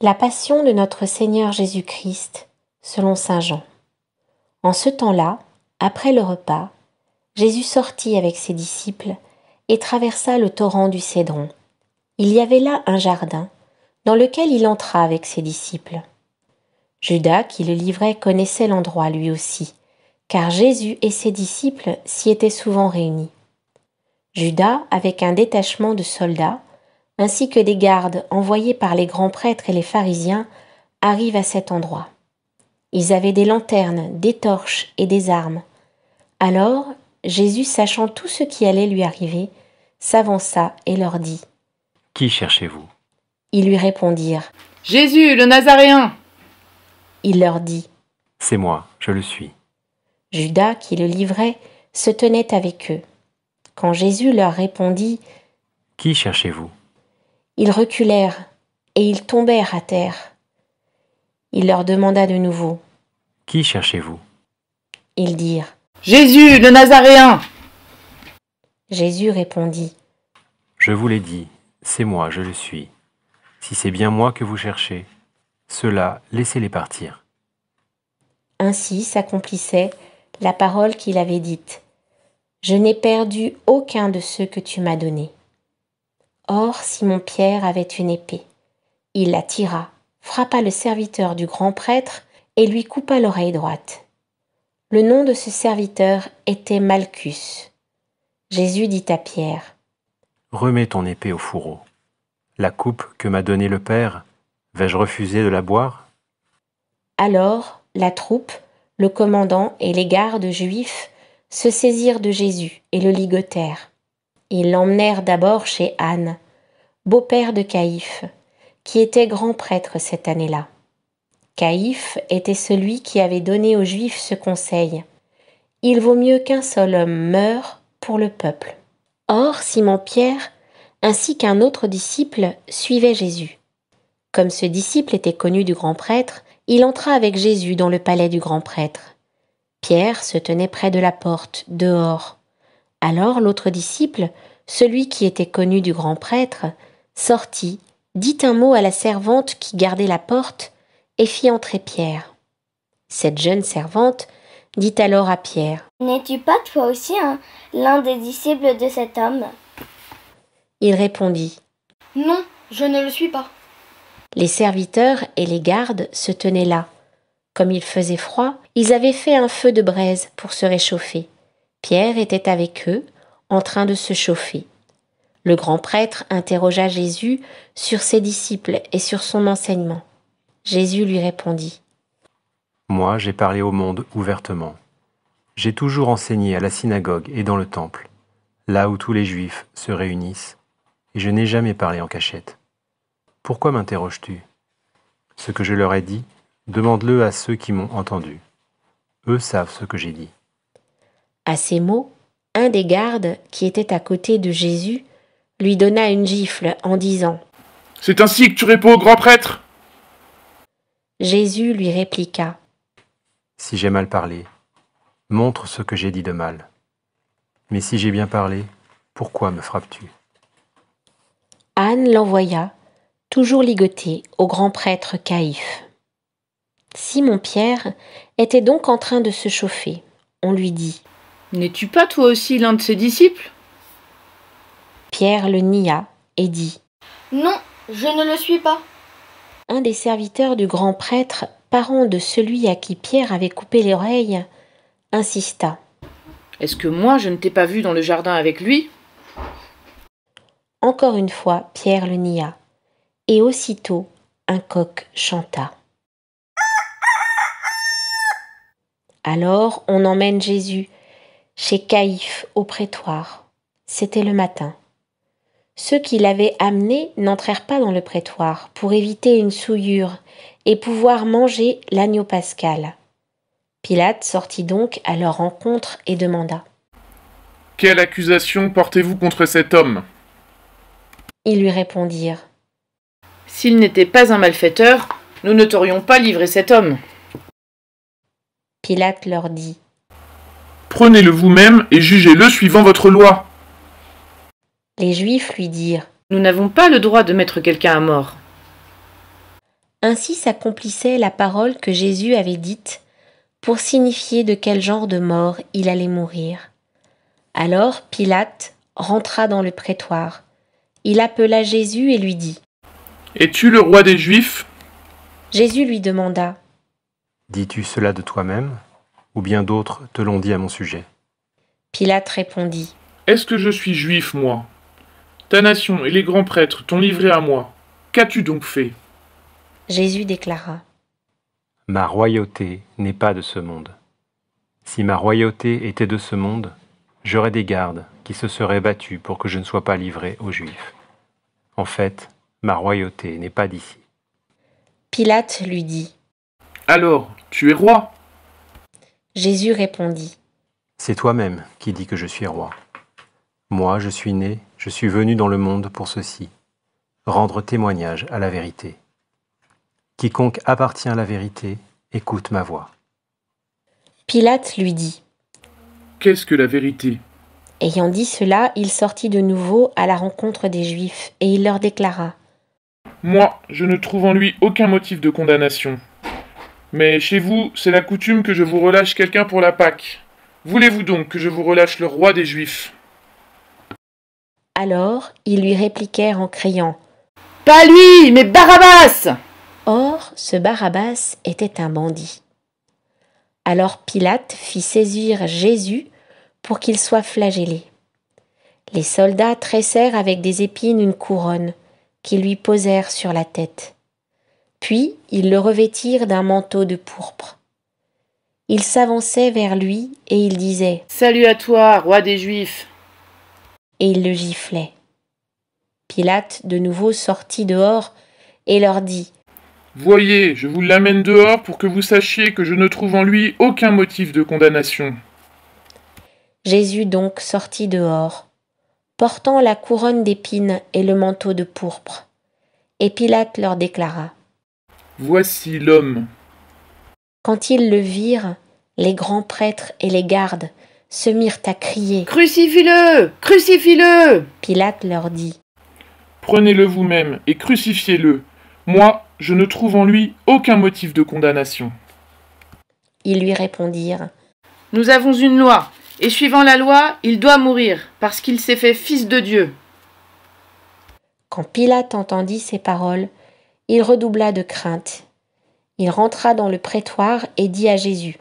La passion de notre Seigneur Jésus-Christ, selon saint Jean. En ce temps-là, après le repas, Jésus sortit avec ses disciples et traversa le torrent du Cédron. Il y avait là un jardin, dans lequel il entra avec ses disciples. Judas, qui le livrait, connaissait l'endroit lui aussi, car Jésus et ses disciples s'y étaient souvent réunis. Judas, avec un détachement de soldats, ainsi que des gardes envoyés par les grands prêtres et les pharisiens, arrivent à cet endroit. Ils avaient des lanternes, des torches et des armes. Alors, Jésus, sachant tout ce qui allait lui arriver, s'avança et leur dit : « Qui cherchez-vous ? » Ils lui répondirent : « Jésus, le Nazaréen !» Il leur dit : « C'est moi, je le suis. » Judas, qui le livrait, se tenait avec eux. Quand Jésus leur répondit : « Qui cherchez-vous ? » Ils reculèrent et ils tombèrent à terre. Il leur demanda de nouveau : « Qui cherchez-vous ? » Ils dirent : « Jésus, le Nazaréen !» Jésus répondit : « Je vous l'ai dit, c'est moi, je le suis. Si c'est bien moi que vous cherchez, ceux-là, laissez-les partir. » Ainsi s'accomplissait la parole qu'il avait dite : « Je n'ai perdu aucun de ceux que tu m'as donnés. » Or, Simon-Pierre avait une épée. Il la tira, frappa le serviteur du grand prêtre et lui coupa l'oreille droite. Le nom de ce serviteur était Malchus. Jésus dit à Pierre : « Remets ton épée au fourreau. La coupe que m'a donnée le Père, vais-je refuser de la boire ? » Alors, la troupe, le commandant et les gardes juifs se saisirent de Jésus et le ligotèrent. Ils l'emmenèrent d'abord chez Anne, beau-père de Caïphe, qui était grand prêtre cette année-là. Caïphe était celui qui avait donné aux Juifs ce conseil : « Il vaut mieux qu'un seul homme meure pour le peuple. » Or, Simon-Pierre, ainsi qu'un autre disciple, suivait Jésus. Comme ce disciple était connu du grand prêtre, il entra avec Jésus dans le palais du grand prêtre. Pierre se tenait près de la porte, dehors. Alors l'autre disciple, celui qui était connu du grand prêtre, sortit, dit un mot à la servante qui gardait la porte et fit entrer Pierre. Cette jeune servante dit alors à Pierre : « N'es-tu pas toi aussi l'un des disciples de cet homme ? » Il répondit : « Non, je ne le suis pas. » Les serviteurs et les gardes se tenaient là. Comme il faisait froid, ils avaient fait un feu de braise pour se réchauffer. Pierre était avec eux, en train de se chauffer. Le grand prêtre interrogea Jésus sur ses disciples et sur son enseignement. Jésus lui répondit : « Moi, j'ai parlé au monde ouvertement. J'ai toujours enseigné à la synagogue et dans le temple, là où tous les Juifs se réunissent, et je n'ai jamais parlé en cachette. Pourquoi m'interroges-tu ? Ce que je leur ai dit, demande-le à ceux qui m'ont entendu. Eux savent ce que j'ai dit. » À ces mots, un des gardes qui était à côté de Jésus lui donna une gifle en disant : « C'est ainsi que tu réponds au grand prêtre ? » Jésus lui répliqua : « Si j'ai mal parlé, montre ce que j'ai dit de mal. Mais si j'ai bien parlé, pourquoi me frappes-tu ? » Anne l'envoya, toujours ligoté, au grand prêtre Caïphe. Simon-Pierre était donc en train de se chauffer. On lui dit : « N'es-tu pas toi aussi l'un de ses disciples ? » Pierre le nia et dit : « Non, je ne le suis pas. » Un des serviteurs du grand prêtre, parent de celui à qui Pierre avait coupé l'oreille, insista : « Est-ce que moi je ne t'ai pas vu dans le jardin avec lui ? » Encore une fois, Pierre le nia, et aussitôt un coq chanta. Alors on emmène Jésus chez Caïphe au prétoire. C'était le matin. Ceux qui l'avaient amené n'entrèrent pas dans le prétoire pour éviter une souillure et pouvoir manger l'agneau pascal. Pilate sortit donc à leur rencontre et demanda : « Quelle accusation portez-vous contre cet homme ? » Ils lui répondirent : « S'il n'était pas un malfaiteur, nous ne t'aurions pas livré cet homme. » Pilate leur dit : « Prenez-le vous-même et jugez-le suivant votre loi. » Les Juifs lui dirent : « Nous n'avons pas le droit de mettre quelqu'un à mort. » Ainsi s'accomplissait la parole que Jésus avait dite pour signifier de quel genre de mort il allait mourir. Alors Pilate rentra dans le prétoire. Il appela Jésus et lui dit : « Es-tu le roi des Juifs ?» Jésus lui demanda : Dis-tu cela de toi-même, ou bien d'autres te l'ont dit à mon sujet ? Pilate répondit : Est-ce que je suis juif, moi ? Ta nation et les grands prêtres t'ont livré à moi. Qu'as-tu donc fait ? Jésus déclara : Ma royauté n'est pas de ce monde. Si ma royauté était de ce monde, j'aurais des gardes qui se seraient battus pour que je ne sois pas livré aux Juifs. En fait, ma royauté n'est pas d'ici. Pilate lui dit : Alors, tu es roi ? Jésus répondit : C'est toi-même qui dis que je suis roi. Moi, je suis né, je suis venu dans le monde pour ceci, rendre témoignage à la vérité. Quiconque appartient à la vérité, écoute ma voix. Pilate lui dit. Qu'est-ce que la vérité ? Ayant dit cela, il sortit de nouveau à la rencontre des Juifs, et il leur déclara : Moi, je ne trouve en lui aucun motif de condamnation. Mais chez vous, c'est la coutume que je vous relâche quelqu'un pour la Pâque. Voulez-vous donc que je vous relâche le roi des Juifs ? Alors, ils lui répliquèrent en criant : Pas lui, mais Barabbas ! Or, ce Barabbas était un bandit. Alors Pilate fit saisir Jésus pour qu'il soit flagellé. Les soldats tressèrent avec des épines une couronne qu'ils lui posèrent sur la tête. Puis ils le revêtirent d'un manteau de pourpre. Ils s'avançaient vers lui et ils disaient : Salut à toi, roi des Juifs ! Et ils le giflaient. Pilate de nouveau sortit dehors et leur dit : Voyez, je vous l'amène dehors pour que vous sachiez que je ne trouve en lui aucun motif de condamnation. Jésus donc sortit dehors, portant la couronne d'épines et le manteau de pourpre. Et Pilate leur déclara : Voici l'homme. Quand ils le virent, les grands prêtres et les gardes se mirent à crier. Crucifie-le ! Crucifie-le ! Pilate leur dit : Prenez-le vous-même et crucifiez-le. Moi, je ne trouve en lui aucun motif de condamnation. Ils lui répondirent : Nous avons une loi, et suivant la loi, il doit mourir, parce qu'il s'est fait fils de Dieu. Quand Pilate entendit ces paroles, il redoubla de crainte. Il rentra dans le prétoire et dit à Jésus :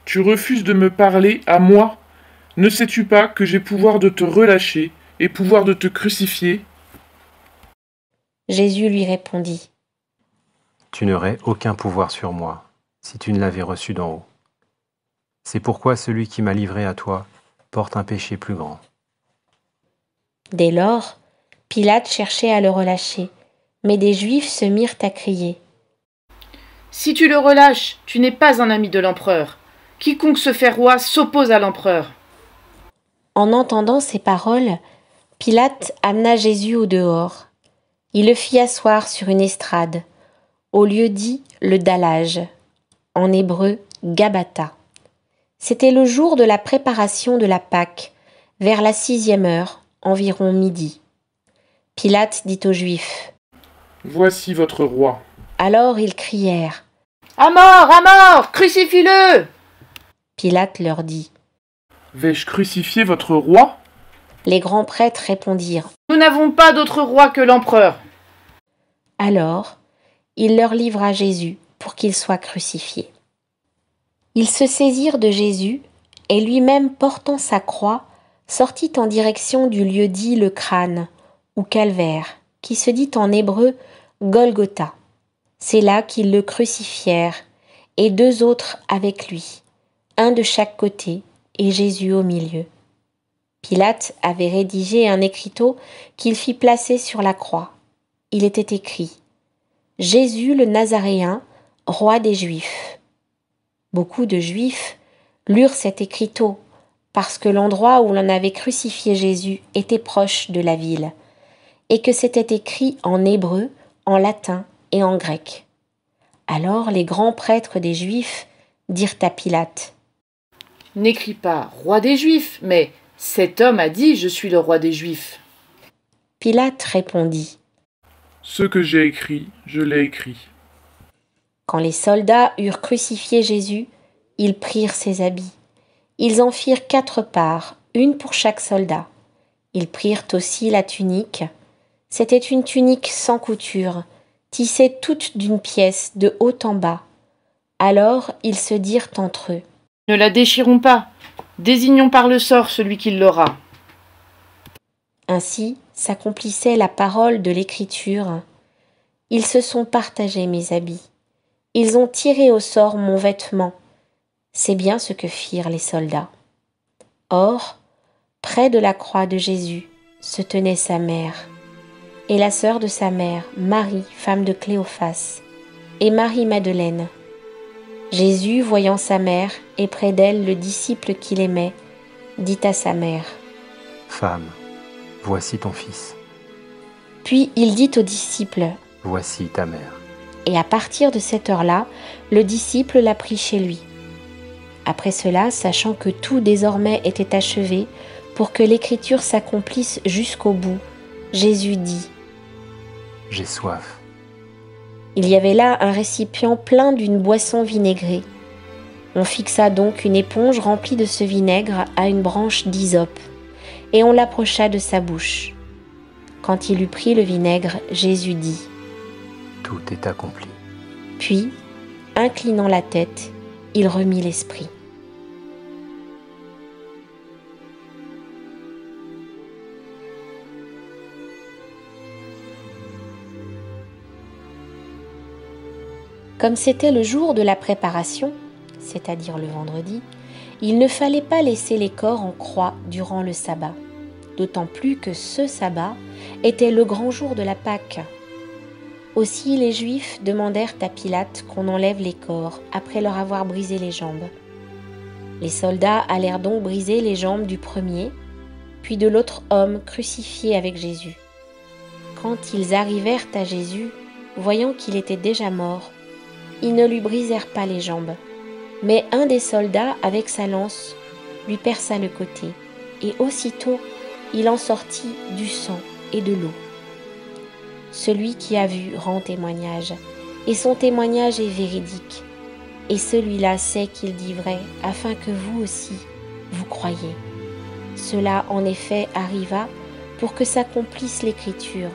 Tu refuses de me parler à moi ? Ne sais-tu pas que j'ai pouvoir de te relâcher et pouvoir de te crucifier ? Jésus lui répondit : Tu n'aurais aucun pouvoir sur moi si tu ne l'avais reçu d'en haut. C'est pourquoi celui qui m'a livré à toi porte un péché plus grand. Dès lors, Pilate cherchait à le relâcher, mais des Juifs se mirent à crier : Si tu le relâches, tu n'es pas un ami de l'empereur. Quiconque se fait roi s'oppose à l'empereur. En entendant ces paroles, Pilate amena Jésus au dehors. Il le fit asseoir sur une estrade, au lieu dit le dallage, en hébreu Gabbatha. C'était le jour de la préparation de la Pâque, vers la 6e heure, environ midi. Pilate dit aux Juifs : Voici votre roi. Alors ils crièrent : À mort, crucifie-le ! Pilate leur dit. Vais-je crucifier votre roi ? Les grands prêtres répondirent : Nous n'avons pas d'autre roi que l'empereur. Alors, il leur livra Jésus pour qu'il soit crucifié. Ils se saisirent de Jésus, et lui-même portant sa croix, sortit en direction du lieu dit le crâne, ou calvaire, qui se dit en hébreu Golgotha. C'est là qu'ils le crucifièrent, et 2 autres avec lui, un de chaque côté, et Jésus au milieu. Pilate avait rédigé un écriteau qu'il fit placer sur la croix. Il était écrit : Jésus le Nazaréen, roi des Juifs. Beaucoup de Juifs lurent cet écriteau parce que l'endroit où l'on avait crucifié Jésus était proche de la ville et que c'était écrit en hébreu, en latin et en grec. Alors les grands prêtres des Juifs dirent à Pilate : N'écris pas roi des Juifs, mais cet homme a dit je suis le roi des Juifs. Pilate répondit : Ce que j'ai écrit, je l'ai écrit. Quand les soldats eurent crucifié Jésus, ils prirent ses habits. Ils en firent 4 parts, une pour chaque soldat. Ils prirent aussi la tunique. C'était une tunique sans couture, tissée toute d'une pièce de haut en bas. Alors ils se dirent entre eux: Ne la déchirons pas, désignons par le sort celui qui l'aura. Ainsi s'accomplissait la parole de l'Écriture. Ils se sont partagés mes habits. Ils ont tiré au sort mon vêtement. C'est bien ce que firent les soldats. Or, près de la croix de Jésus se tenait sa mère, et la sœur de sa mère, Marie, femme de Cléophas, et Marie-Madeleine. Jésus, voyant sa mère, et près d'elle le disciple qu'il aimait, dit à sa mère: Femme, voici ton fils, Puis il dit au disciple, voici ta mère. et à partir de cette heure-là, le disciple l'a pris chez lui. Après cela, sachant que tout désormais était achevé, pour que l'écriture s'accomplisse jusqu'au bout, Jésus dit: J'ai soif. Il y avait là un récipient plein d'une boisson vinaigrée. On fixa donc une éponge remplie de ce vinaigre à une branche d'hysope, et on l'approcha de sa bouche. Quand il eut pris le vinaigre, Jésus dit: Tout est accompli. Puis, inclinant la tête, il remit l'esprit. Comme c'était le jour de la préparation, c'est-à-dire le vendredi, il ne fallait pas laisser les corps en croix durant le sabbat, d'autant plus que ce sabbat était le grand jour de la Pâque. Aussi les Juifs demandèrent à Pilate qu'on enlève les corps après leur avoir brisé les jambes. Les soldats allèrent donc briser les jambes du premier, puis de l'autre homme crucifié avec Jésus. Quand ils arrivèrent à Jésus, voyant qu'il était déjà mort, ils ne lui brisèrent pas les jambes, mais un des soldats, avec sa lance, lui perça le côté, et aussitôt il en sortit du sang et de l'eau. Celui qui a vu rend témoignage, et son témoignage est véridique, et celui-là sait qu'il dit vrai, afin que vous aussi, vous croyiez. Cela en effet arriva pour que s'accomplisse l'Écriture.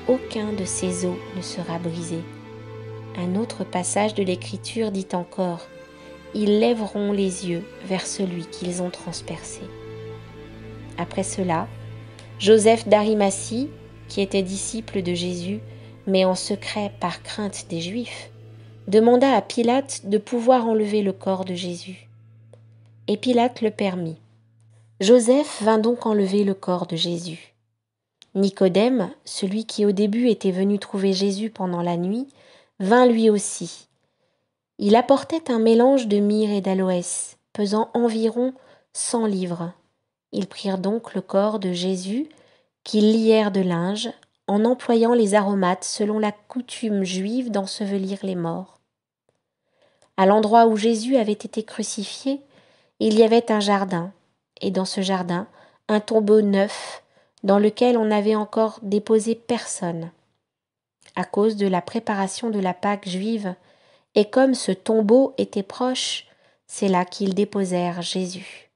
Aucun de ces os ne sera brisé. Un autre passage de l'Écriture dit encore: ils lèveront les yeux vers celui qu'ils ont transpercé. Après cela, Joseph d'Arimathie, qui était disciple de Jésus, mais en secret par crainte des Juifs, demanda à Pilate de pouvoir enlever le corps de Jésus. Et Pilate le permit. Joseph vint donc enlever le corps de Jésus. Nicodème, celui qui au début était venu trouver Jésus pendant la nuit, vint lui aussi. Il apportait un mélange de myrrhe et d'aloès, pesant environ 100 livres. Ils prirent donc le corps de Jésus, qu'ils lièrent de linge, en employant les aromates selon la coutume juive d'ensevelir les morts. À l'endroit où Jésus avait été crucifié, il y avait un jardin, et dans ce jardin, un tombeau neuf, dans lequel on n'avait encore déposé personne. À cause de la préparation de la Pâque juive, et comme ce tombeau était proche, c'est là qu'ils déposèrent Jésus.